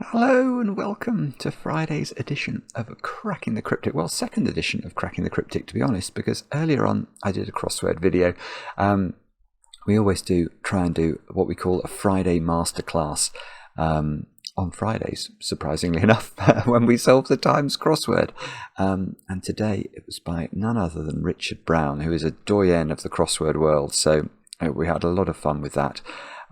Hello and welcome to Friday's edition of Cracking the Cryptic. Well, second edition of Cracking the Cryptic, to be honest, because earlier on I did a crossword video. We always try and do what we call a Friday masterclass on Fridays, surprisingly enough, when we solve the Times crossword. And today it was by none other than Richard Brown, who is a doyen of the crossword world. So we had a lot of fun with that.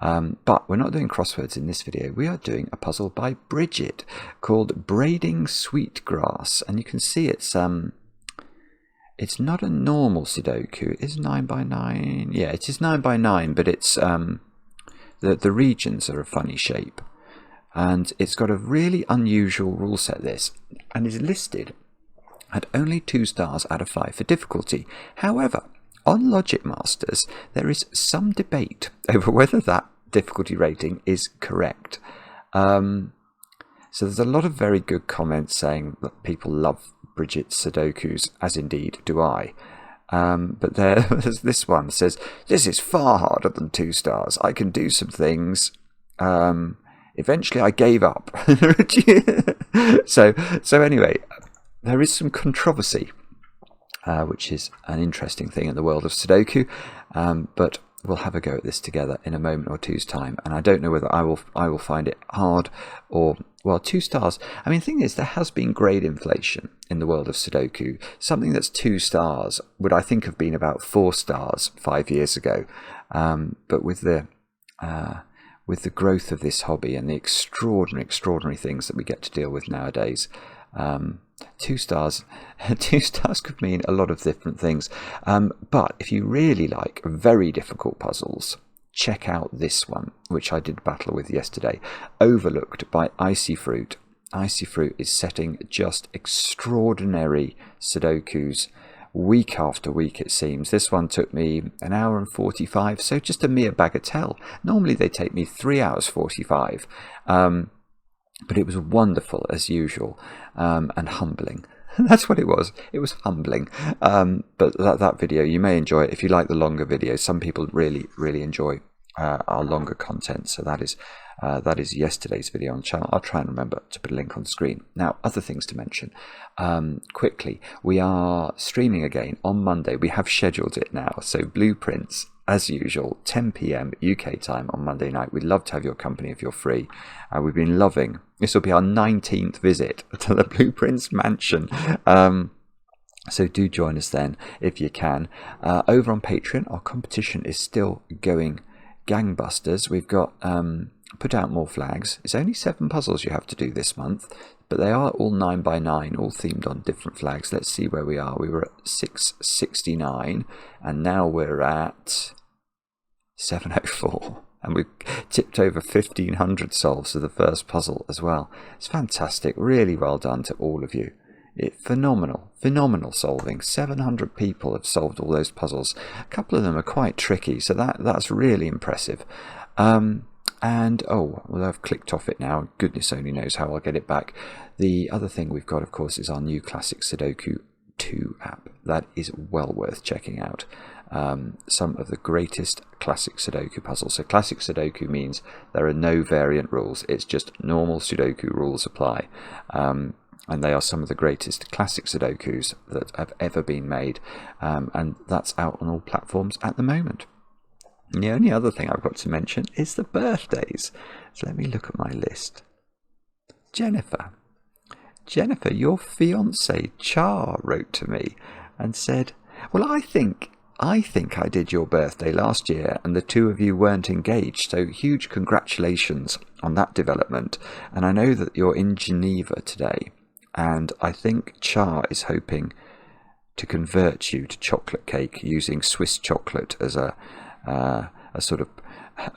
But we're not doing crosswords in this video. We are doing a puzzle by Bridget called Braided Sweetgrass, and you can see it's not a normal Sudoku. It is 9x9. Yeah, it is 9x9, but it's the regions are a funny shape, and it's got a really unusual rule set. This and is listed at only 2 stars out of 5 for difficulty. However, on Logic Masters, there is some debate over whether that difficulty rating is correct. So there's a lot of very good comments saying that people love Bridget's Sudokus, as indeed do I. But there's this one that says, "This is far harder than 2 stars. I can do some things. Eventually I gave up." So anyway, there is some controversy, which is an interesting thing in the world of Sudoku, but we'll have a go at this together in a moment or two's time, and I don't know whether I will find it hard or, well, 2 stars. I mean, the thing is, there has been grade inflation in the world of Sudoku. Something that's 2 stars would, I think, have been about 4 stars 5 years ago, but with the growth of this hobby and the extraordinary things that we get to deal with nowadays, 2 stars could mean a lot of different things. But if you really like very difficult puzzles, check out this one, which I did battle with yesterday, Overlooked by IcyFruit. IcyFruit is setting just extraordinary Sudokus week after week, it seems. This one took me 1 hour and 45, so just a mere bagatelle. Normally they take me 3 hours 45. But it was wonderful as usual, and humbling. That's what it was. It was humbling. But that video, you may enjoy it if you like the longer videos. Some people really enjoy our longer content. So that is yesterday's video on the channel. I'll try and remember to put a link on the screen. Now, other things to mention quickly. We are streaming again on Monday. We have scheduled it now. So Blueprints, as usual, 10 p.m. UK time on Monday night. We'd love to have your company if you're free. We've been loving. This will be our 19th visit to the Blueprints mansion. So do join us then if you can. Over on Patreon, our competition is still going gangbusters. We've got put out more flags. It's only 7 puzzles you have to do this month, but they are all 9x9, all themed on different flags. Let's see where we are. We were at 669, and now we're at 704. And we've tipped over 1,500 solves of the first puzzle as well. It's fantastic. Really well done to all of you. Phenomenal solving. 700 people have solved all those puzzles. A couple of them are quite tricky, so that's really impressive. And oh, well, I've clicked off it now. Goodness only knows how I'll get it back. The other thing we've got, of course, is our new Classic Sudoku 2 app. That is well worth checking out. Some of the greatest classic Sudoku puzzles. So classic Sudoku means there are no variant rules. It's just normal Sudoku rules apply. And they are some of the greatest classic Sudokus that have ever been made. And that's out on all platforms at the moment. And the only other thing I've got to mention is the birthdays. So let me look at my list. Jennifer, your fiance Char wrote to me and said, "Well, I think I did your birthday last year and the two of you weren't engaged, so huge congratulations on that development. And I know that you're in Geneva today, and I think Char is hoping to convert you to chocolate cake using Swiss chocolate as a sort of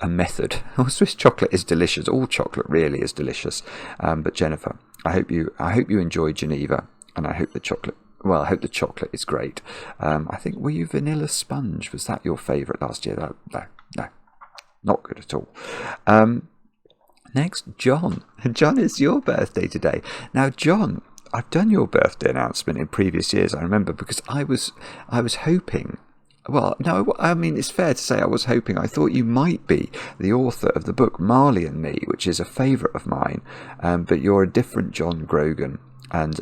a method." Well, Swiss chocolate is delicious. All chocolate really is delicious. But Jennifer, I hope you enjoy Geneva, and I hope the chocolate is great. I think, were you vanilla sponge? Was that your favourite last year? No, not good at all. Next, John. John, it's your birthday today. Now, John, I've done your birthday announcement in previous years, I remember, because I was hoping Well, no, I mean, it's fair to say I thought you might be the author of the book Marley and Me, which is a favourite of mine, but you're a different John Grogan, and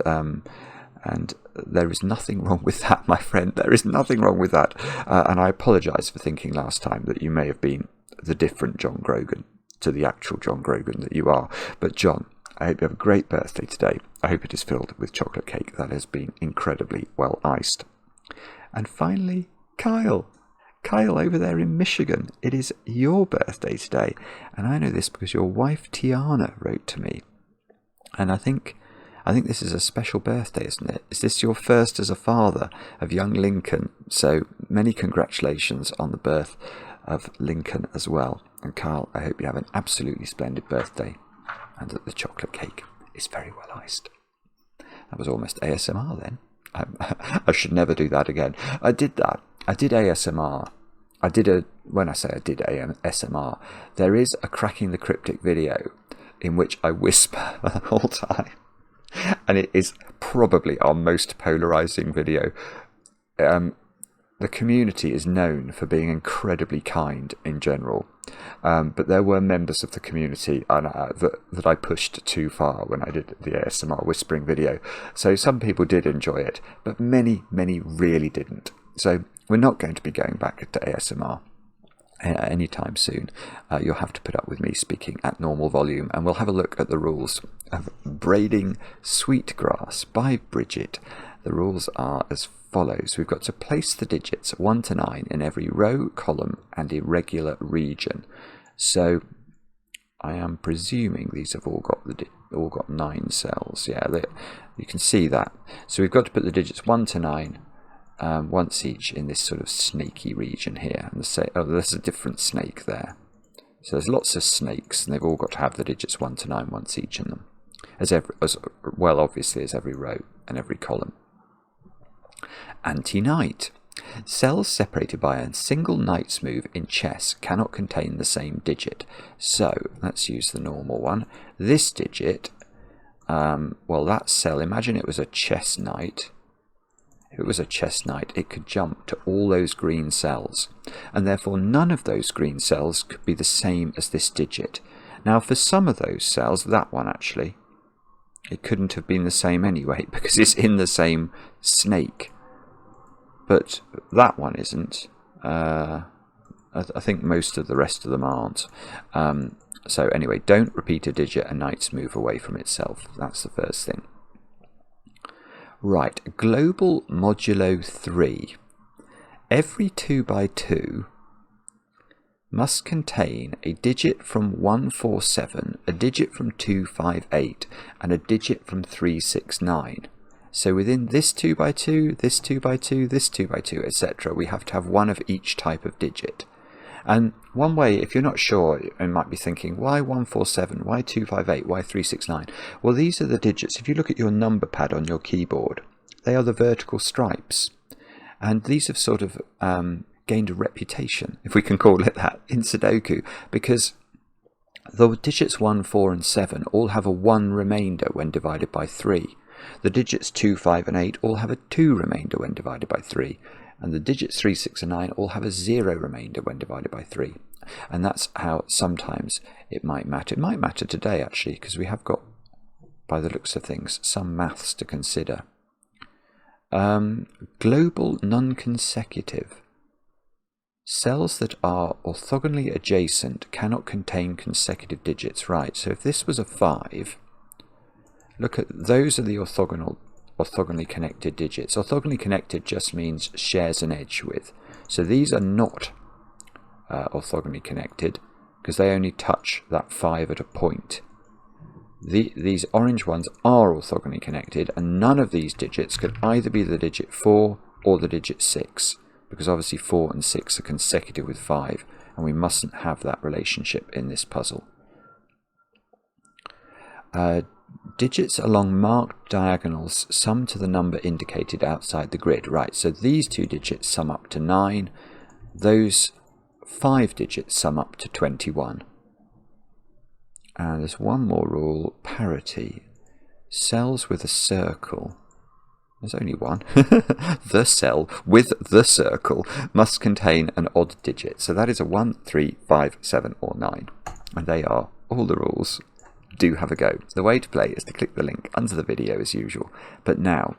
there is nothing wrong with that, my friend. There is nothing wrong with that, and I apologise for thinking last time that you may have been the different John Grogan to the actual John Grogan that you are. But John, I hope you have a great birthday today. I hope it is filled with chocolate cake that has been incredibly well iced. And finally, Kyle over there in Michigan, it is your birthday today, and I know this because your wife Tiana wrote to me, and I think this is a special birthday, isn't it? Is this your first as a father of young Lincoln? So many congratulations on the birth of Lincoln as well. And Kyle, I hope you have an absolutely splendid birthday, and that the chocolate cake is very well iced. That was almost ASMR then. I should never do that again. I did that. I did ASMR. When I say I did ASMR, there is a Cracking the Cryptic video in which I whisper the whole time. And it is probably our most polarising video. The community is known for being incredibly kind in general, but there were members of the community that I pushed too far when I did the ASMR whispering video. So some people did enjoy it, but many really didn't. So we're not going to be going back to ASMR anytime soon. You'll have to put up with me speaking at normal volume, and we'll have a look at the rules of Braiding Sweetgrass by Bridget. The rules are as follows. We've got to place the digits 1 to 9 in every row, column and irregular region. So I am presuming these have all got 9 cells. Yeah, you can see that. So we've got to put the digits 1 to 9 once each in this sort of snaky region here. And there's a different snake there. So there's lots of snakes, and they've all got to have the digits 1 to 9 once each in them, as well obviously as every row and every column. Anti-knight. Cells separated by a single knight's move in chess cannot contain the same digit. So let's use the normal one. This digit, well, that cell, imagine it was a chess knight. If it was a chess knight, it could jump to all those green cells, and therefore none of those green cells could be the same as this digit. Now for some of those cells, that one actually, it couldn't have been the same anyway, because it's in the same snake. But that one isn't. I think most of the rest of them aren't. So anyway, don't repeat a digit a knight's move away from itself. That's the first thing. Right, global modulo 3. Every 2 by 2 must contain a digit from 147, a digit from 258, and a digit from 369. So within this 2 by 2, this 2 by 2, this 2 by 2, etc., we have to have one of each type of digit. And one way, if you're not sure, you might be thinking, why 147, why 258, why 369? Well, these are the digits. If you look at your number pad on your keyboard, they are the vertical stripes. And these have sort of gained a reputation, if we can call it that, in Sudoku, because the digits 1, 4 and 7 all have a 1 remainder when divided by 3. The digits 2, 5 and 8 all have a 2 remainder when divided by 3. And the digits 3, 6 and 9 all have a 0 remainder when divided by 3. And that's how sometimes it might matter. It might matter today, actually, because we have got, by the looks of things, some maths to consider. Global non-consecutive. Cells that are orthogonally adjacent cannot contain consecutive digits. Right, so if this was a 5, look at those are the orthogonally connected digits. Orthogonally connected just means shares an edge with. So these are not orthogonally connected because they only touch that 5 at a point. These orange ones are orthogonally connected, and none of these digits could either be the digit 4 or the digit 6, because obviously 4 and 6 are consecutive with 5, and we mustn't have that relationship in this puzzle. Digits along marked diagonals sum to the number indicated outside the grid. Right, so these 2 digits sum up to 9. Those 5 digits sum up to 21. And there's one more rule, parity. Cells with a circle There's only one. The cell with the circle must contain an odd digit. So that is a 1, 3, 5, 7 or 9. And they are all the rules. Do have a go. The way to play is to click the link under the video as usual. But now,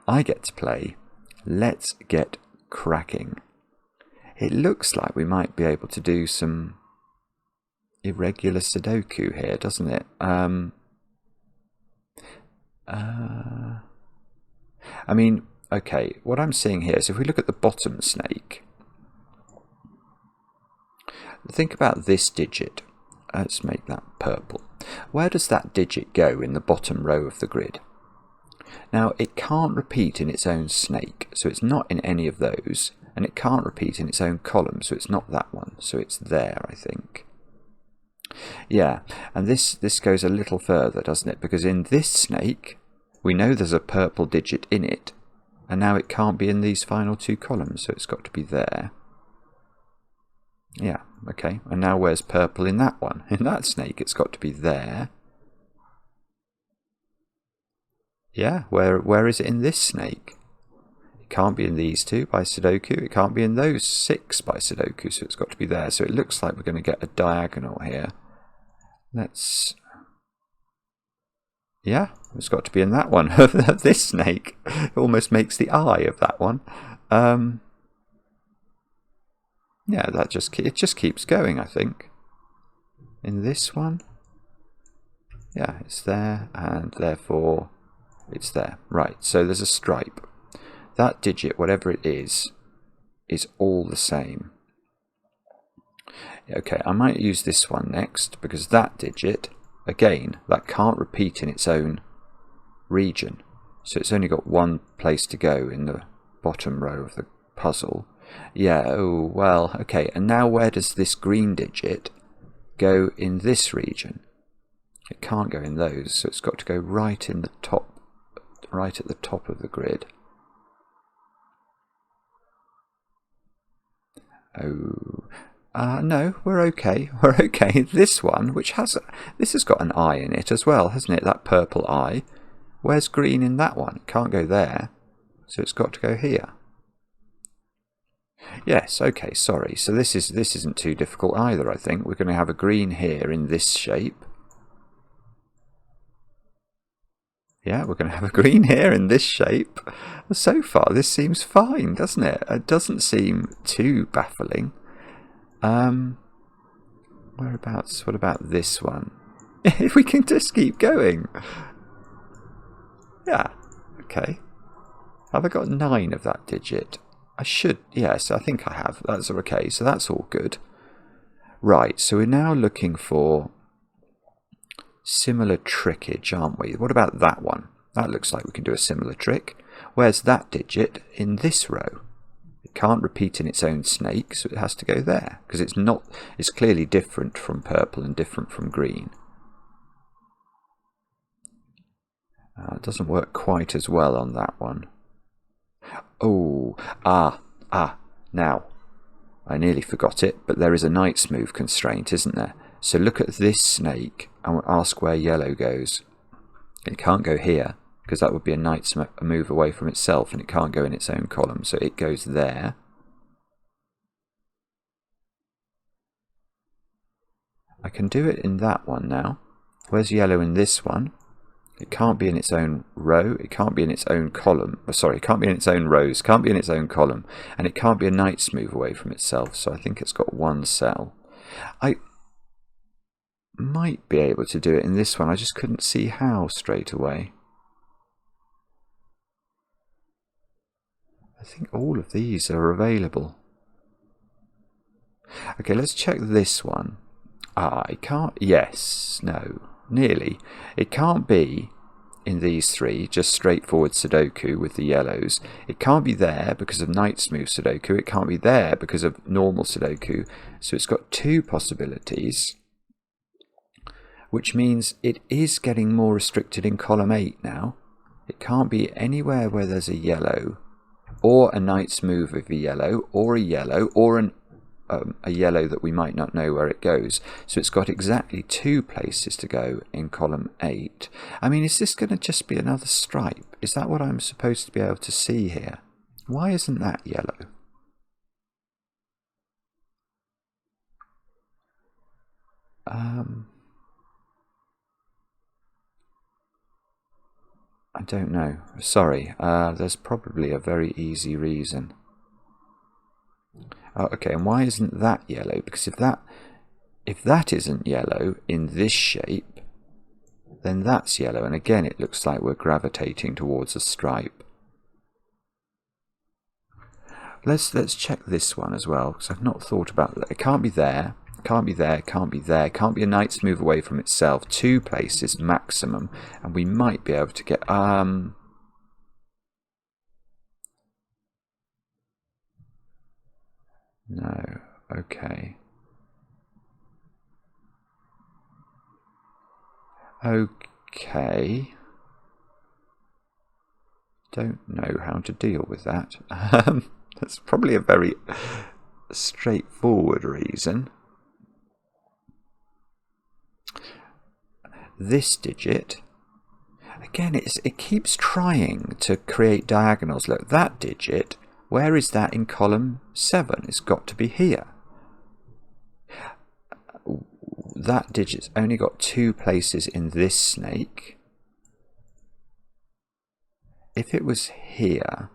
I get to play Let's Get Cracking. It looks like we might be able to do some irregular Sudoku here, doesn't it? I mean, okay, what I'm seeing here is if we look at the bottom snake, think about this digit. Let's make that purple. Where does that digit go in the bottom row of the grid? Now, it can't repeat in its own snake, so it's not in any of those, and it can't repeat in its own column, so it's not that one, so it's there, I think. Yeah, and this goes a little further, doesn't it? Because in this snake, we know there's a purple digit in it, and now it can't be in these final two columns, so it's got to be there. Yeah, okay, and now where's purple in that one? In that snake, it's got to be there. Yeah, where is it in this snake? It can't be in these two by Sudoku, it can't be in those 6 by Sudoku, so it's got to be there. So it looks like we're going to get a diagonal here. Let's... Yeah, it's got to be in that one. This snake it almost makes the eye of that one. Yeah, it just keeps going, I think. In this one, yeah, it's there, and therefore it's there. Right, so there's a stripe. That digit, whatever it is all the same. Okay, I might use this one next, because that digit, again, that can't repeat in its own region. So it's only got one place to go in the bottom row of the puzzle. Yeah, oh, well, okay. And now where does this green digit go in this region? It can't go in those, so it's got to go right in the top, right at the top of the grid. Oh, no, we're okay. We're okay. This one, which this has got an eye in it as well, hasn't it? That purple eye. Where's green in that one? It can't go there, so it's got to go here. Yes, okay, sorry. So this isn't too difficult either, I think. We're going to have a green here in this shape. Yeah, we're going to have a green here in this shape. So far, this seems fine, doesn't it? It doesn't seem too baffling. Whereabouts? What about this one? If we can just keep going. Yeah, okay. Have I got 9 of that digit? I should, yes, I think I have. That's okay, so that's all good. Right, so we're now looking for similar trickage, aren't we? What about that one? That looks like we can do a similar trick. Where's that digit in this row? It can't repeat in its own snake, so it has to go there, because it's clearly different from purple and different from green. It doesn't work quite as well on that one. Oh, now, I nearly forgot it, but there is a knight's move constraint, isn't there? So look at this snake and ask where yellow goes. It can't go here, because that would be a knight's move away from itself, and it can't go in its own column, so it goes there. I can do it in that one now. Where's yellow in this one? It can't be in its own row, it can't be in its own column. Oh, sorry, it can't be in its own rows, can't be in its own column, and it can't be a knight's move away from itself, so I think it's got one cell. I might be able to do it in this one, I just couldn't see how straight away. I think all of these are available. Okay, let's check this one. It can't, yes, no. Nearly. It can't be in these 3, just straightforward Sudoku with the yellows. It can't be there because of knight's move Sudoku. It can't be there because of normal Sudoku. So it's got 2 possibilities, which means it is getting more restricted in column 8 now. It can't be anywhere where there's a yellow, or a knight's move of a yellow, or a yellow, or an a yellow that we might not know where it goes. So it's got exactly 2 places to go in column 8. I mean, is this going to just be another stripe? Is that what I'm supposed to be able to see here? Why isn't that yellow? I don't know. Sorry. There's probably a very easy reason. Oh, okay, and why isn't that yellow? Because if that isn't yellow in this shape, then that's yellow. And again, it looks like we're gravitating towards a stripe. Let's check this one as well, because I've not thought about that. It can't be there. Can't be there, can't be there, can't be a knight's move away from itself. 2 places maximum, and we might be able to get no, okay. Okay. Don't know how to deal with that. That's probably a very straightforward reason. This digit, again, it keeps trying to create diagonals. Look, that digit, where is that in column 7? It's got to be here. That digit's only got 2 places in this snake. If it was here,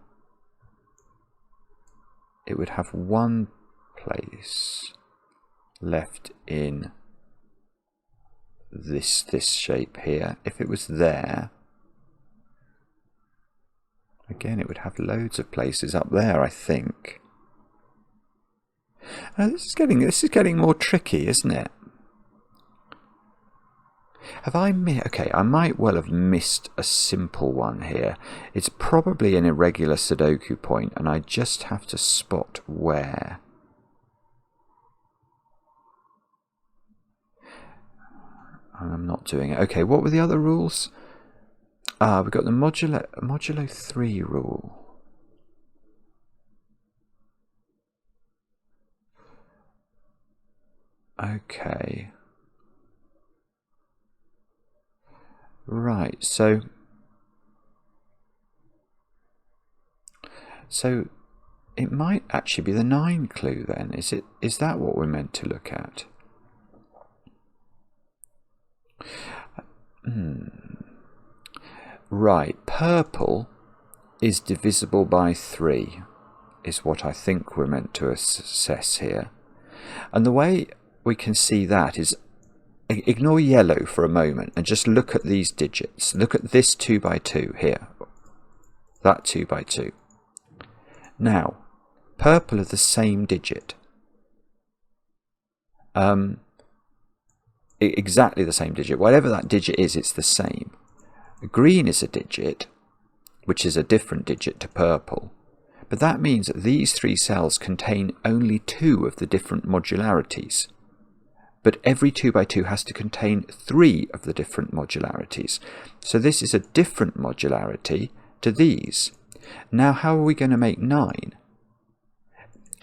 it would have 1 place left in this shape here. If it was there, again, it would have loads of places up there, I think. This is getting more tricky, isn't it? Have I okay, I might well have missed a simple one here. It's probably an irregular Sudoku point, and I just have to spot where. I'm not doing it. Okay, what were the other rules? We've got the modulo 3 rule. Okay. Right, so it might actually be the 9 clue then. Is that what we're meant to look at? Right, purple is divisible by 3, is what I think we're meant to assess here. And the way we can see that is, ignore yellow for a moment and just look at these digits. Look at this 2 by 2 here, that 2 by 2. Now, purple are the same digit. Exactly the same digit. Whatever that digit is, it's the same. Green is a digit, which is a different digit to purple. But that means that these 3 cells contain only 2 of the different modularities. But every 2 by 2 has to contain 3 of the different modularities. So this is a different modularity to these. Now, how are we going to make 9?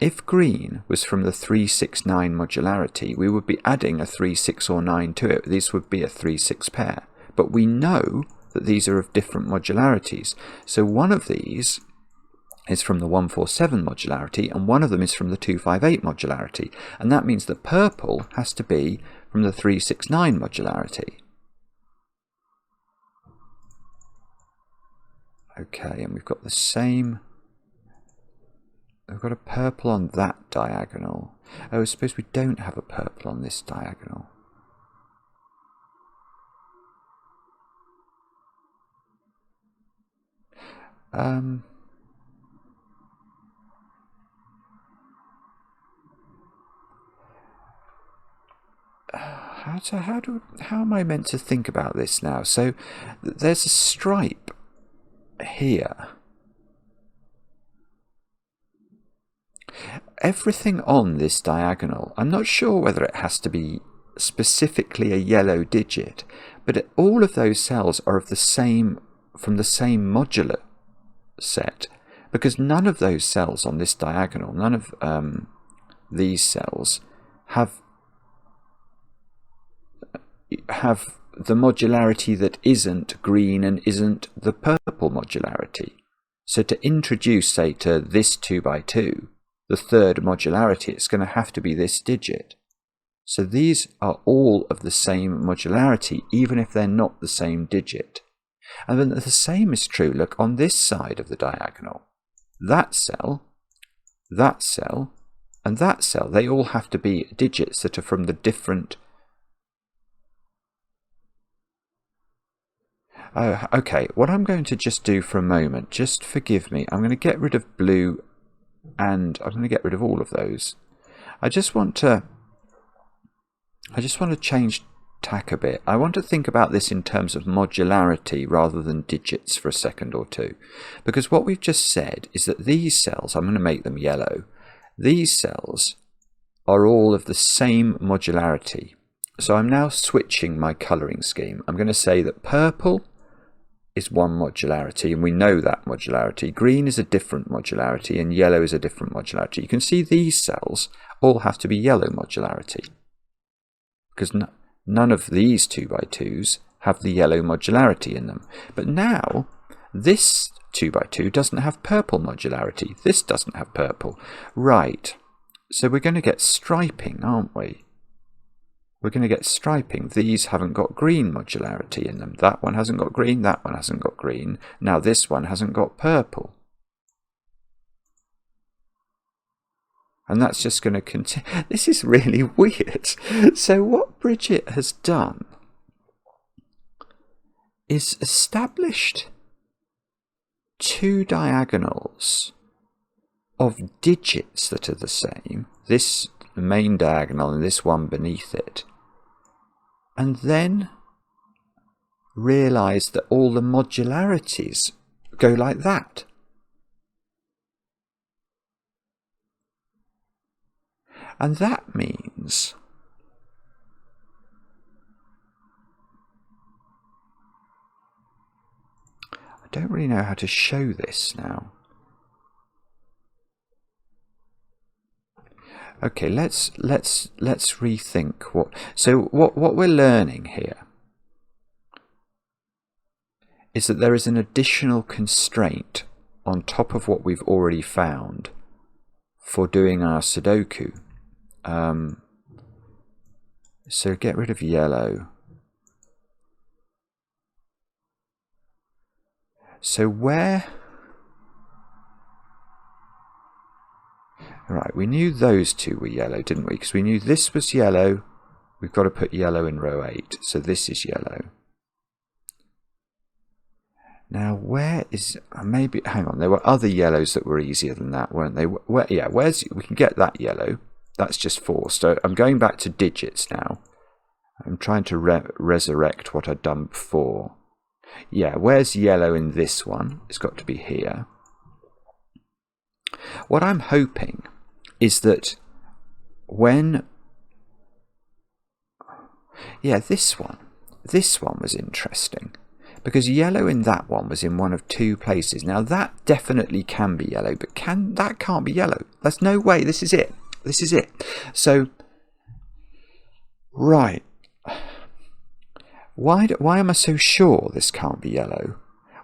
If green was from the 3, 6, 9 modularity, we would be adding a 3, 6 or 9 to it. This would be a 3, 6 pair. But we know that these are of different modularities. So one of these is from the 1, 4, 7 modularity, and one of them is from the 2, 5, 8 modularity. And that means that purple has to be from the 3, 6, 9 modularity. Okay, and we've got the same. We've got a purple on that diagonal. Oh, I suppose we don't have a purple on this diagonal. How am I meant to think about this now? So there's a stripe here. Everything on this diagonal, I'm not sure whether it has to be specifically a yellow digit, but all of those cells are of the same, from the same modular set, because none of those cells on this diagonal, none of these cells have the modularity that isn't green and isn't the purple modularity. So to introduce, say, to this 2x2, the third modularity, it's going to have to be this digit. So these are all of the same modularity, even if they're not the same digit. And then the same is true, look, on this side of the diagonal. That cell, and that cell, they all have to be digits that are from the different... Okay, what I'm going to just do for a moment, just forgive me, I'm going to get rid of blue and I'm going to get rid of all of those. I just want to change tack a bit. I want to think about this in terms of modularity rather than digits for a second or two. Because what we've just said is that these cells, I'm going to make them yellow, these cells are all of the same modularity. So I'm now switching my colouring scheme. I'm going to say that purple is one modularity, and we know that modularity. Green is a different modularity, and yellow is a different modularity. You can see these cells all have to be yellow modularity, because none of these 2x2s have the yellow modularity in them. But now, this 2x2 doesn't have purple modularity. This doesn't have purple. Right, so we're going to get striping, aren't we? We're going to get striping. These haven't got green modularity in them. That one hasn't got green, that one hasn't got green. Now this one hasn't got purple. And that's just going to continue. This is really weird. So what Bridget has done is established two diagonals of digits that are the same. This main diagonal and this one beneath it. And then realised that all the modularities go like that. And that means I don't really know how to show this now. Okay, let's rethink what. So what we're learning here is that there is an additional constraint on top of what we've already found for doing our Sudoku. So get rid of yellow. So where... Right, we knew those two were yellow, didn't we? Because we knew this was yellow. We've got to put yellow in row 8. So this is yellow. Now, where is... Maybe... Hang on, there were other yellows that were easier than that, weren't they? Yeah, where's... We can get that yellow. That's just 4. So I'm going back to digits now. I'm trying to resurrect what I'd done before. Yeah, where's yellow in this one? It's got to be here. What I'm hoping is that when... Yeah, this one was interesting. Because yellow in that one was in one of 2 places. Now that definitely can be yellow, but that can't be yellow. There's no way. This is it. This is it. So, right. Why am I so sure this can't be yellow?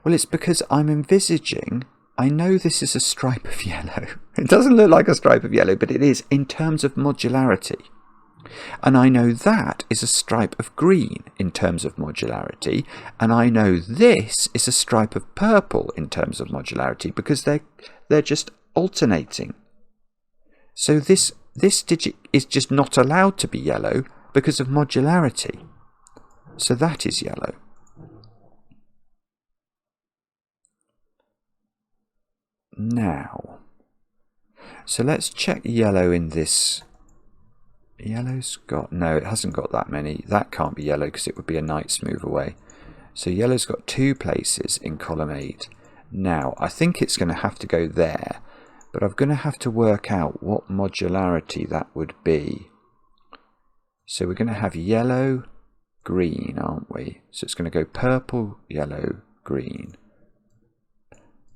Well, it's because I'm envisaging... I know this is a stripe of yellow. It doesn't look like a stripe of yellow, but it is in terms of modularity. And I know that is a stripe of green in terms of modularity. And I know this is a stripe of purple in terms of modularity because they're just alternating. So this digit is just not allowed to be yellow because of modularity. So that is yellow. Now, so let's check yellow in this. Yellow's got... No, it hasn't got that many. That can't be yellow because it would be a knight's move away. So yellow's got 2 places in column 8. Now, I think it's going to have to go there, but I'm going to have to work out what modularity that would be. So we're going to have yellow, green, aren't we? So it's going to go purple, yellow, green.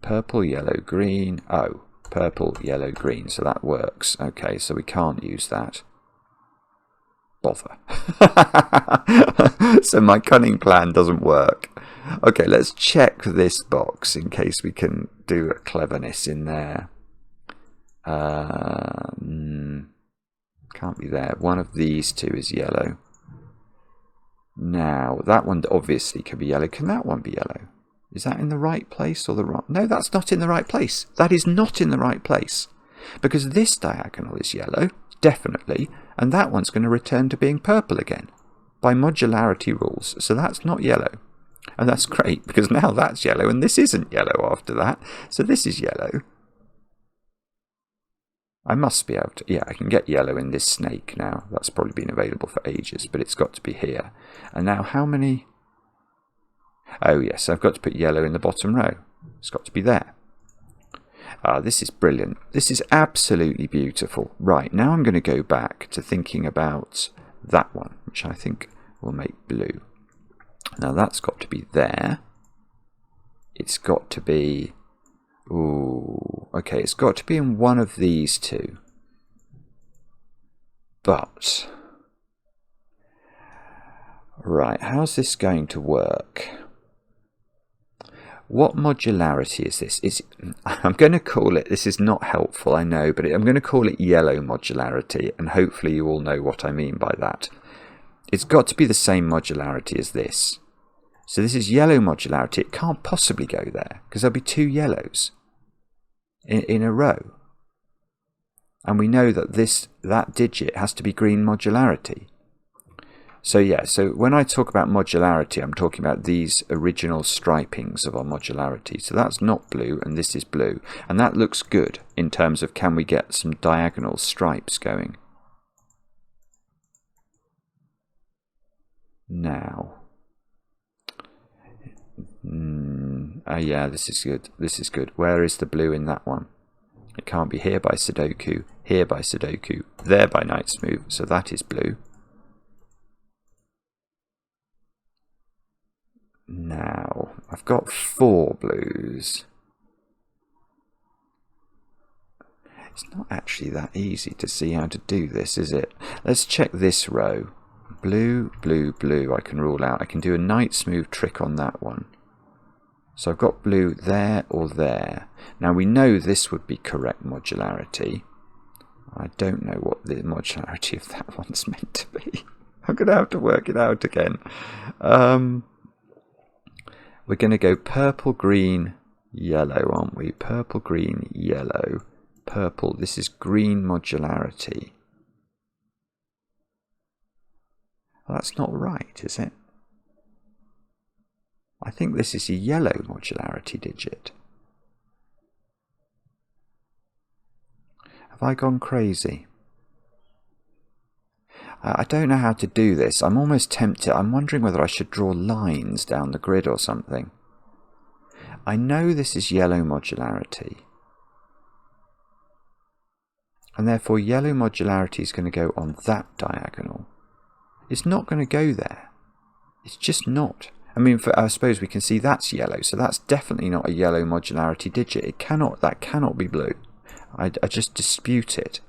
Purple, yellow, green. Oh, Purple, yellow, green. So that works. Okay, so we can't use that. Bother. So my cunning plan doesn't work. Okay, let's check this box in case we can do a cleverness in there. Can't be there. One of these two is yellow. Now, that one obviously could be yellow. Can that one be yellow? Is that in the right place or the wrong? No, that's not in the right place. That is not in the right place. Because this diagonal is yellow, definitely, and that one's going to return to being purple again by modularity rules. So that's not yellow. And that's great, because now that's yellow, and this isn't yellow after that. So this is yellow. I must be able to... Yeah, I can get yellow in this snake now. That's probably been available for ages, but it's got to be here. And now how many... Oh, yes, I've got to put yellow in the bottom row. It's got to be there. This is brilliant. This is absolutely beautiful. Right, now I'm going to go back to thinking about that one, which I think will make blue. Now that's got to be there. It's got to be... Ooh, okay, it's got to be in one of these two. But... Right, how's this going to work? What modularity is this? I'm going to call it, this is not helpful, I know, but I'm going to call it yellow modularity, and hopefully you all know what I mean by that. It's got to be the same modularity as this. So this is yellow modularity. It can't possibly go there, because there'll be two yellows in a row. And we know that that digit has to be green modularity. So yeah, so when I talk about modularity, I'm talking about these original stripings of our modularity. So that's not blue, and this is blue. And that looks good in terms of can we get some diagonal stripes going. Now. Oh yeah, this is good. This is good. Where is the blue in that one? It can't be here by Sudoku, here by Sudoku, there by Knight's Move. So that is blue. Now, I've got 4 blues. It's not actually that easy to see how to do this, is it? Let's check this row. Blue, blue, blue, I can rule out. I can do a Knight's Move trick on that one. So I've got blue there or there. Now we know this would be correct modularity. I don't know what the modularity of that one's meant to be. I'm going to have to work it out again. We're going to go purple, green, yellow, aren't we? Purple, green, yellow, purple. This is green modularity. Well, that's not right, is it? I think this is a yellow modularity digit. Have I gone crazy? I don't know how to do this. I'm almost tempted. I'm wondering whether I should draw lines down the grid or something. I know this is yellow modularity. And therefore yellow modularity is going to go on that diagonal. It's not going to go there. It's just not. I mean, I suppose we can see that's yellow, so that's definitely not a yellow modularity digit. That cannot be blue. I just dispute it.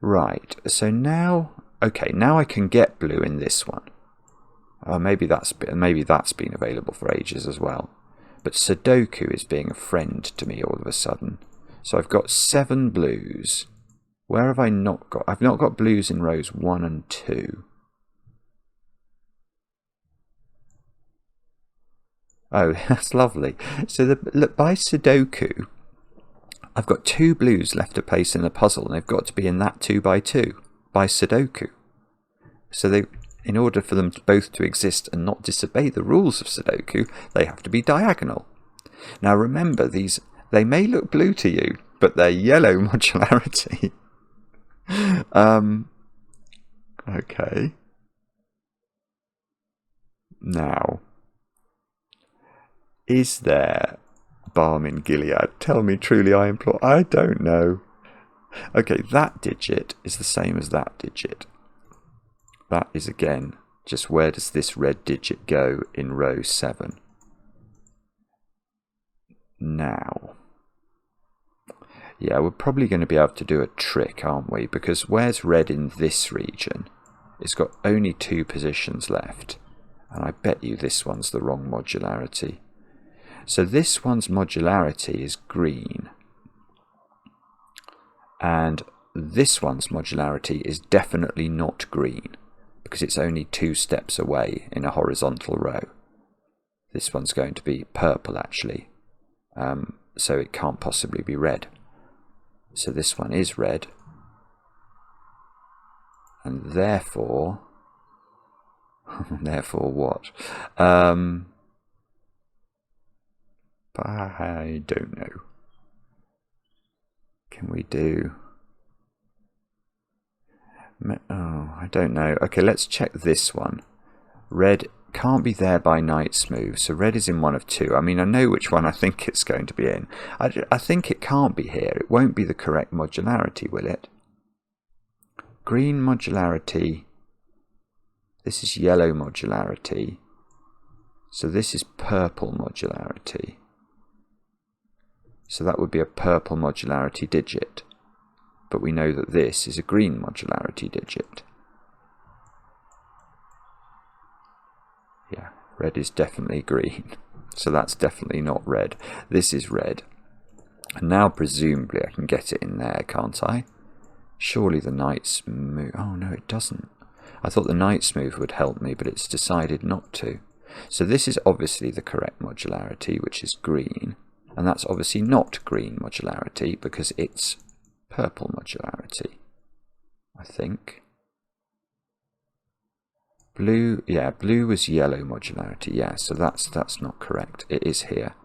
Right, so now, okay, now I can get blue in this one. Maybe that's been available for ages as well. But Sudoku is being a friend to me all of a sudden. So I've got 7 blues. Where have I not got? I've not got blues in rows 1 and 2. Oh, that's lovely. So look, by Sudoku, I've got 2 blues left to place in the puzzle, and they've got to be in that 2x2 by Sudoku. So in order for them both to exist and not disobey the rules of Sudoku, they have to be diagonal. Now remember, they may look blue to you, but they're yellow modularity. Okay. Now, is there balm in Gilead? Tell me truly, I implore. I don't know. Okay, that digit is the same as that digit. That is again just where does this red digit go in row 7. Now, Yeah, we're probably going to be able to do a trick, aren't we? Because where's red in this region? It's got only 2 positions left. And I bet you this one's the wrong modularity. So this one's modularity is green. And this one's modularity is definitely not green, because it's only 2 steps away in a horizontal row. This one's going to be purple, actually. So it can't possibly be red. So this one is red. And therefore... therefore what? I don't know. Can we do... Oh, I don't know. Okay, let's check this one. Red can't be there by night's move, so red is in one of 2. I mean, I know which one I think it's going to be in. I think it can't be here. It won't be the correct modularity, will it? Green modularity. This is yellow modularity. So this is purple modularity. So that would be a purple modularity digit. But we know that this is a green modularity digit. Yeah, red is definitely green. So that's definitely not red. This is red. And now presumably I can get it in there, can't I? Surely the knight's move... Oh no, it doesn't. I thought the knight's move would help me, but it's decided not to. So this is obviously the correct modularity, which is green. And that's obviously not green modularity, because it's purple modularity, I think. Blue, yeah, blue was yellow modularity, yeah, so that's not correct. It is here.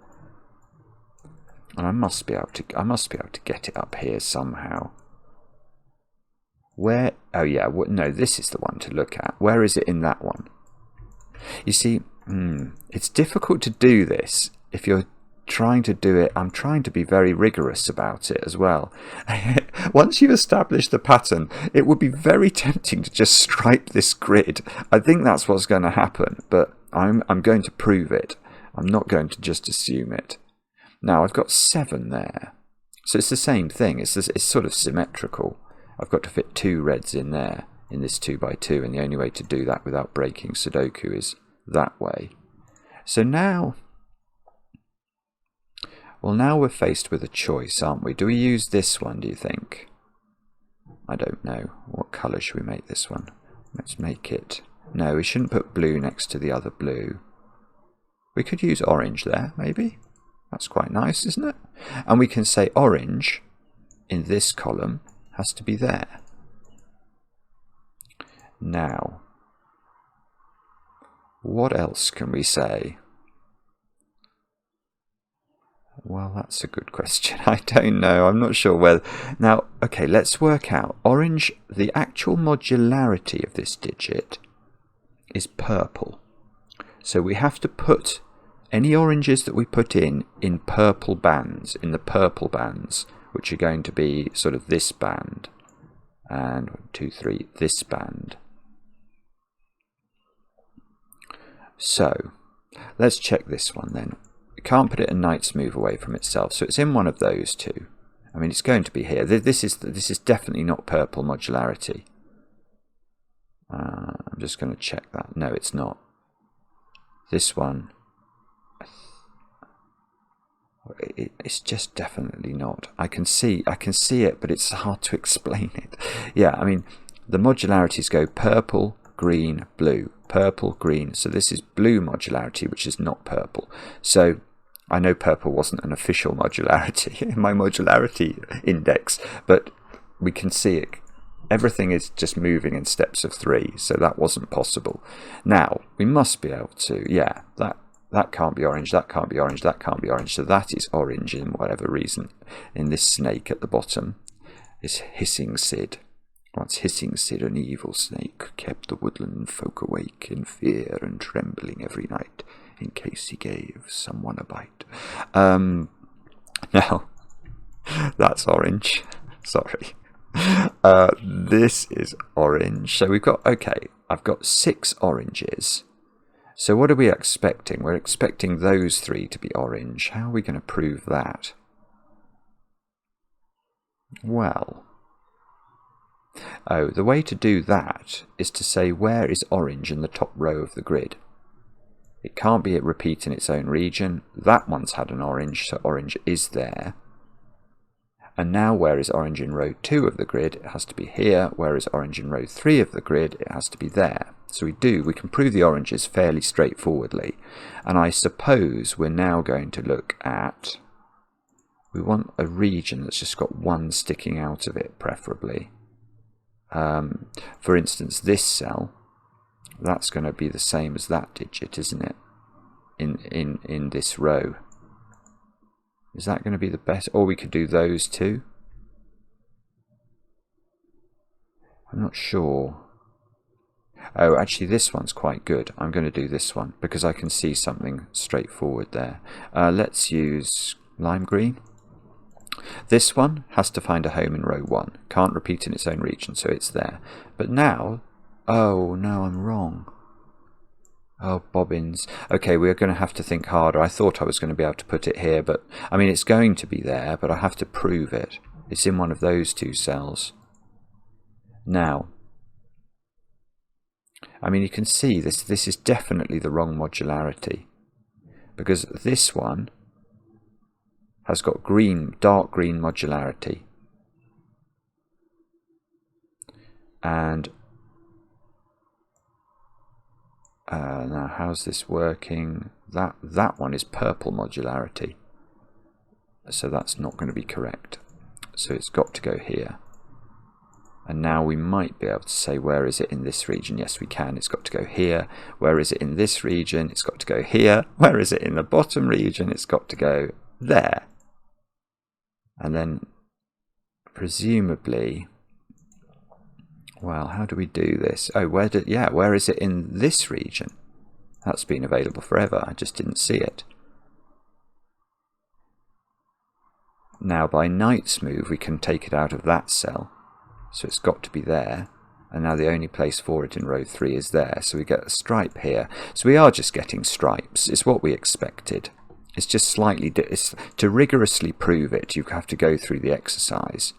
And I must be able to get it up here somehow. Where, oh yeah, no, this is the one to look at. Where is it in that one? You see, it's difficult to do this if you're trying to do it. I'm trying to be very rigorous about it as well. Once you establish the pattern, it would be very tempting to just stripe this grid. I think that's what's going to happen, but I'm going to prove it. I'm not going to just assume it. Now I've got 7 there, so it's the same thing. It's sort of symmetrical. I've got to fit 2 reds in there in this 2x2, and the only way to do that without breaking Sudoku is that way. So now... Well, now we're faced with a choice, aren't we? Do we use this one, do you think? I don't know. What colour should we make this one? Let's make it... No, we shouldn't put blue next to the other blue. We could use orange there, maybe? That's quite nice, isn't it? And we can say orange in this column has to be there. Now, what else can we say? Well, that's a good question. I don't know. I'm not sure whether... Now, okay, let's work out. Orange, the actual modularity of this digit is purple. So we have to put any oranges that we put in purple bands, in the purple bands, which are going to be sort of this band. And 1, 2, 3, this band. So, let's check this one then. We can't put it a knight's move away from itself, so it's in one of those 2. I mean, it's going to be here. This is definitely not purple modularity. I'm just going to check that. No, it's not. This one, it's just definitely not. I can see it, but it's hard to explain it. Yeah, I mean, the modularities go purple, green, blue, purple, green. So this is blue modularity, which is not purple. So I know purple wasn't an official modularity in my modularity index, but we can see it. Everything is just moving in steps of 3, so that wasn't possible. Now, we must be able to, yeah, that can't be orange, that can't be orange, that can't be orange, so that is orange in whatever reason. In this snake at the bottom is Hissing Sid. Once Hissing Sid, an evil snake, kept the woodland folk awake in fear and trembling every night, in case he gave someone a bite. Now, that's orange. Sorry. This is orange. So we've got, okay, I've got 6 oranges. So what are we expecting? We're expecting those 3 to be orange. How are we going to prove that? Well, oh, the way to do that is to say where is orange in the top row of the grid. It can't be a repeat in its own region. That one's had an orange, so orange is there. And now where is orange in row 2 of the grid? It has to be here. Where is orange in row 3 of the grid? It has to be there. So we can prove the oranges fairly straightforwardly. And I suppose we're now going to look at, we want a region that's just got one sticking out of it, preferably. For instance, this cell, that's going to be the same as that digit, isn't it? In this row. Is that going to be the best? Or we could do those two. I'm not sure. Oh, actually this one's quite good. I'm going to do this one because I can see something straightforward there. Let's use lime green. This one has to find a home in row 1. Can't repeat in its own region, so it's there. But now, oh no, I'm wrong. Oh, bobbins. Okay, we're going to have to think harder. I thought I was going to be able to put it here, but I mean, it's going to be there, but I have to prove it. It's in one of those two cells. Now, I mean, you can see this is definitely the wrong modularity, because this one has got green, dark green modularity. And now how's this working? That one is purple modularity, so that's not going to be correct. So it's got to go here. And now we might be able to say, where is it in this region? Yes, we can. It's got to go here. Where is it in this region? It's got to go here. Where is it in the bottom region? It's got to go there. And then presumably, well, how do we do this? Oh, where is it in this region? That's been available forever. I just didn't see it. Now by knight's move, we can take it out of that cell. So it's got to be there. And now the only place for it in row 3 is there. So we get a stripe here. So we are just getting stripes. It's what we expected. It's just slightly... to rigorously prove it, you have to go through the exercise.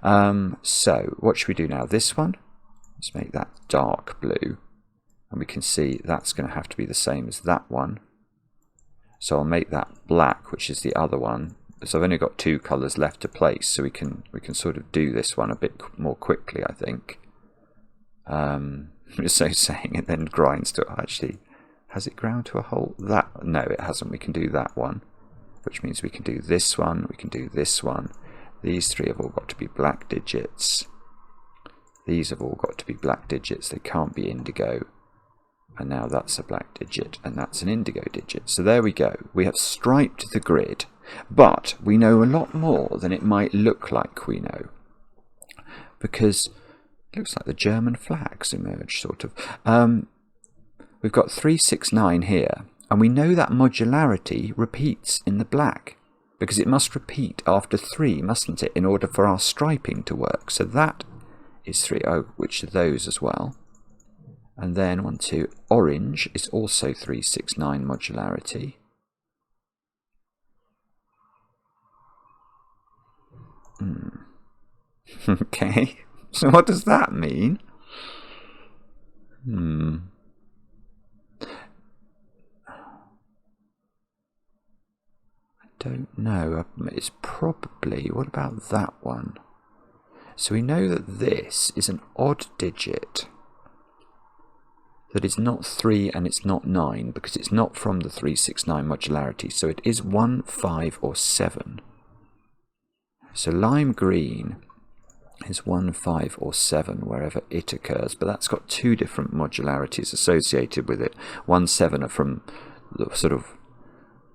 So what should we do now? This one? Let's make that dark blue. And we can see that's going to have to be the same as that one. So I'll make that black, which is the other one. So I've only got 2 colours left to place, so we can sort of do this one a bit more quickly, I think. So saying it then grinds to... Actually, has it ground to a halt? No, it hasn't. We can do that one, which means we can do this one, we can do this one. These 3 have all got to be black digits. These have all got to be black digits. They can't be indigo. And now that's a black digit, and that's an indigo digit. So there we go. We have striped the grid, but we know a lot more than it might look like we know. Because it looks like the German flags emerge, sort of. We've got 3, 6, 9 here, and we know that modularity repeats in the black, because it must repeat after 3, mustn't it, in order for our striping to work. So that is 3. Oh, which are those as well? And then 1, 2, orange is also 3, 6, 9 modularity. Okay, so what does that mean? I don't know. It's probably... What about that one? So we know that this is an odd digit. That it's not 3 and it's not 9, because it's not from the 3, 6, 9 modularity. So it is 1, 5 or 7. So lime green is 1, 5 or 7 wherever it occurs, but that's got 2 different modularities associated with it. 1, 7 are from the sort of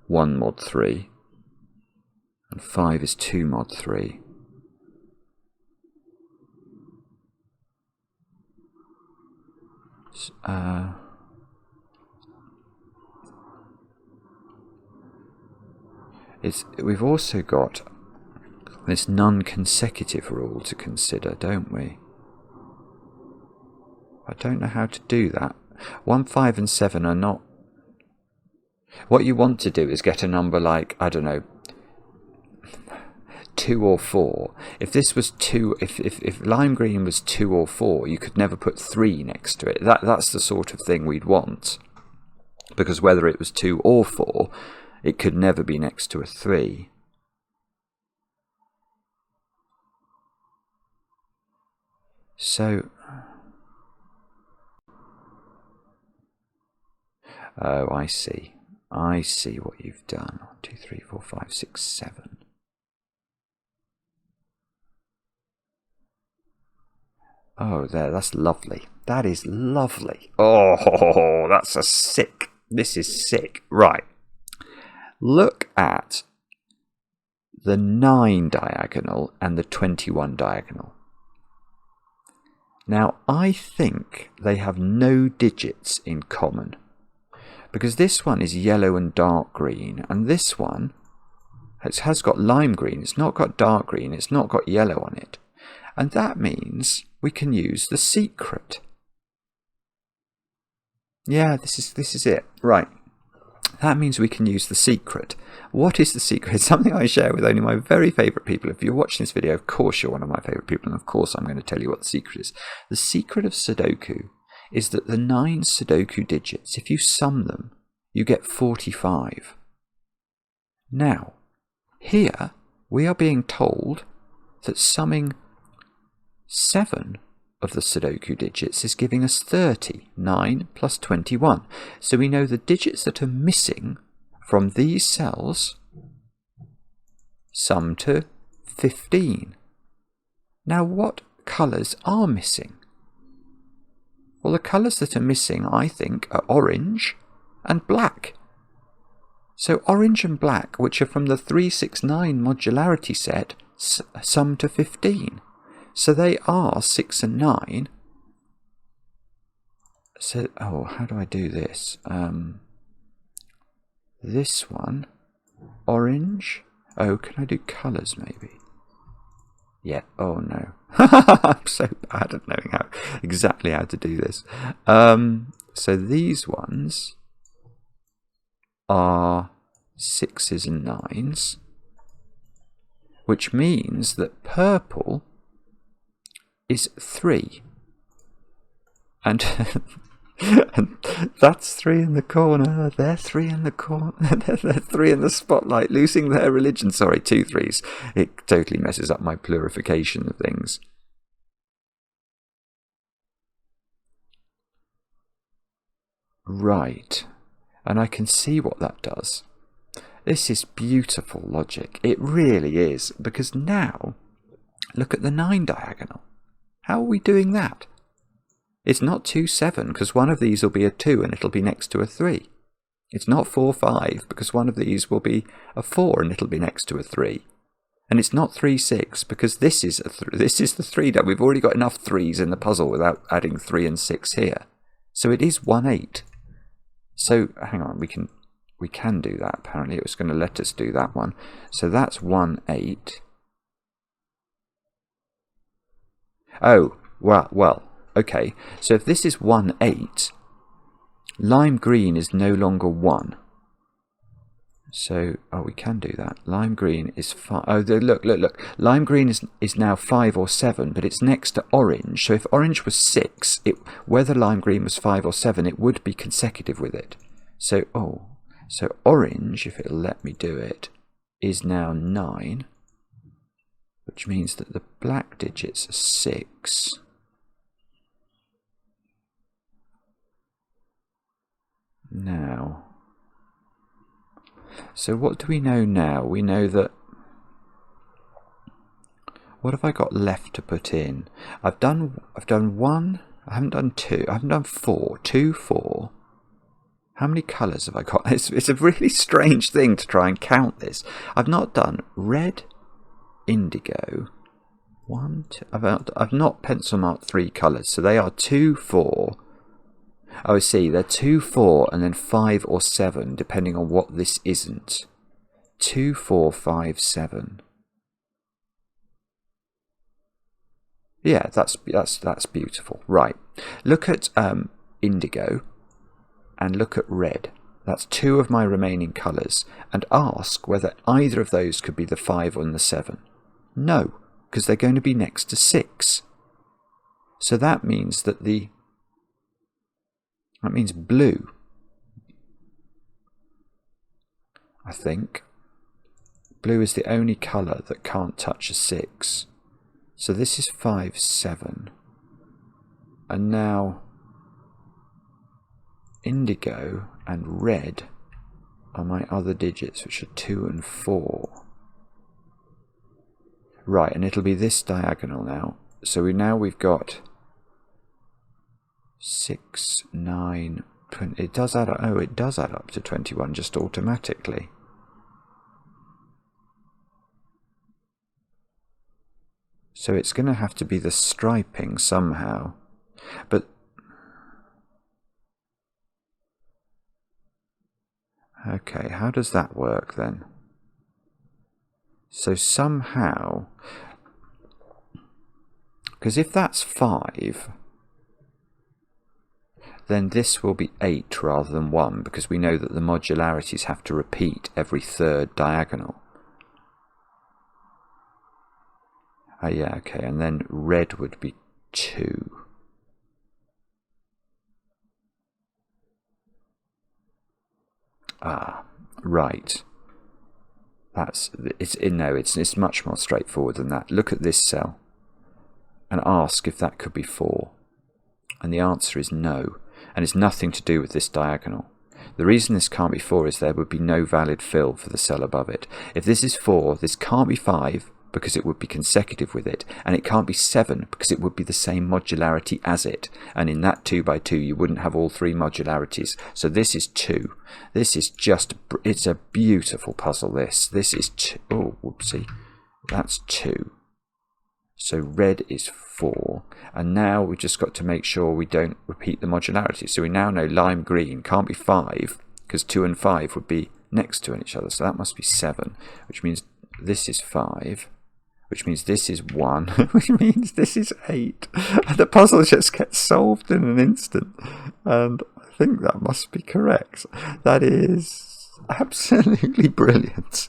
1 mod 3, and 5 is 2 mod 3. We've also got this non-consecutive rule to consider, don't we? I don't know how to do that. 1, 5 and 7 are not... What you want to do is get a number like, I don't know, 2 or 4. If this was 2, if lime green was 2 or 4, you could never put 3 next to it. That's the sort of thing we'd want. Because whether it was 2 or 4, it could never be next to a 3. So, oh, I see. I see what you've done. 1, 2, 3, 4, 5, 6, 7. Oh, there, that's lovely. That is lovely. Oh, that's a sick. This is sick. Right. Look at the 9 diagonal and the 21 diagonal. Now, I think they have no digits in common, because this one is yellow and dark green, and this one has got lime green. It's not got dark green. It's not got yellow on it. And that means we can use the secret. Yeah, this is it. Right. That means we can use the secret. What is the secret? It's something I share with only my very favourite people. If you're watching this video, of course you're one of my favourite people, and of course I'm going to tell you what the secret is. The secret of Sudoku is that the 9 Sudoku digits, if you sum them, you get 45. Now, here we are being told that summing 7 of the Sudoku digits is giving us 30. 9 plus 21. So we know the digits that are missing from these cells sum to 15. Now, what colours are missing? Well, the colours that are missing, I think, are orange and black. So orange and black, which are from the 369 modularity set, sum to 15. So they are 6 and 9. So, oh, how do I do this? This one, orange. Oh, can I do colours maybe? Yeah, oh no. I'm so bad at knowing exactly how to do this. So these ones are 6s and 9s, which means that purple is 3. And, and that's 3 in the corner. They're 3 in the corner. They're 3 in the spotlight, losing their religion. Sorry, 2 3s. It totally messes up my plurification of things. Right. And I can see what that does. This is beautiful logic. It really is. Because now, look at the 9 diagonal. How are we doing that? It's not 2 7, because one of these will be a 2 and it'll be next to a 3. It's not 4 5, because one of these will be a 4 and it'll be next to a 3. And it's not 3 6, because this is the 3. We've already got enough 3s in the puzzle without adding 3 and 6 here. So it is 1 8. So hang on, we can do that. Apparently it was going to let us do that one. So that's 1 8. Oh, well. Okay, so if this is 1 8, lime green is no longer 1. So, oh, we can do that. Lime green is 5. Oh, look. Lime green is now 5 or 7, but it's next to orange. So if orange was 6, whether lime green was 5 or 7, it would be consecutive with it. So, so orange, if it'll let me do it, is now 9, which means that the black digits are 6. Now, so what do we know now? We know that, what have I got left to put in? I've done 1, I haven't done 2, I haven't done 4, 2, 4. How many colours have I got? It's a really strange thing to try and count this. I've not done red, indigo, 1, 2, I've not pencil marked 3 colours, so they are 2, 4. Oh, I see, they're 2, 4, and then 5 or 7, depending on what this isn't. 2, 4, 5, 7. Yeah, that's beautiful. Right. Look at indigo and look at red. That's 2 of my remaining colours, and ask whether either of those could be the 5 and the 7. No, because they're going to be next to 6. So that means that that means blue, I think. Blue is the only colour that can't touch a 6. So this is 5, 7. And now indigo and red are my other digits, which are 2 and 4. Right, and it'll be this diagonal now. So we've got 6, 9, 20. It does add up. Oh, it does add up to 21 just automatically. So it's going to have to be the striping somehow. But okay, how does that work then? So somehow, because if that's 5, then this will be 8 rather than 1, because we know that the modularities have to repeat every third diagonal. Oh yeah, okay, and then red would be 2. Ah, right. It's much more straightforward than that. Look at this cell and ask if that could be 4. And the answer is no. And it's nothing to do with this diagonal. The reason this can't be 4 is there would be no valid fill for the cell above it. If this is 4, this can't be 5, because it would be consecutive with it, and it can't be 7 because it would be the same modularity as it, and in that 2 by 2 you wouldn't have all 3 modularities. So this is 2. This is just, it's a beautiful puzzle. This is 2. Oh, whoopsie, that's 2. So red is 4, and now we've just got to make sure we don't repeat the modularity. So we now know lime green can't be 5 because 2 and 5 would be next to each other, so that must be 7, which means this is 5, which means this is 1, which means this is 8. And the puzzle just gets solved in an instant. And I think that must be correct. That is absolutely brilliant.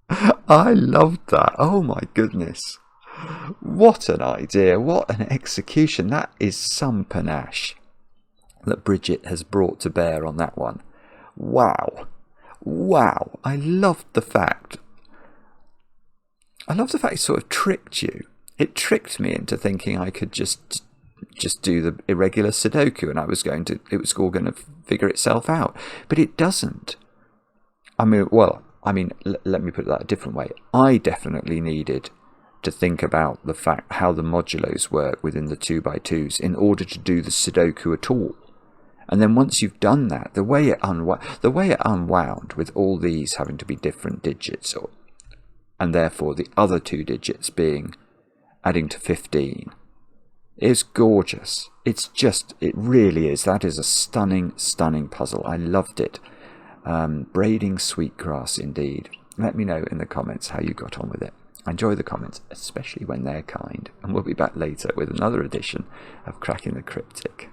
I loved that. Oh my goodness. What an idea. What an execution. That is some panache that Bridget has brought to bear on that one. Wow. Wow. I loved the fact it sort of tricked you. It tricked me into thinking I could just do the irregular Sudoku and it was all going to figure itself out. But it doesn't. Let me put that a different way. I definitely needed to think about the fact how the modulos work within the 2 by 2s in order to do the Sudoku at all. And then once you've done that, the way it unwound with all these having to be different digits, and therefore the other 2 digits adding to 15, is gorgeous. It really is. That is a stunning, stunning puzzle. I loved it. Braiding Sweetgrass indeed. Let me know in the comments how you got on with it. I enjoy the comments, especially when they're kind. And we'll be back later with another edition of Cracking the Cryptic.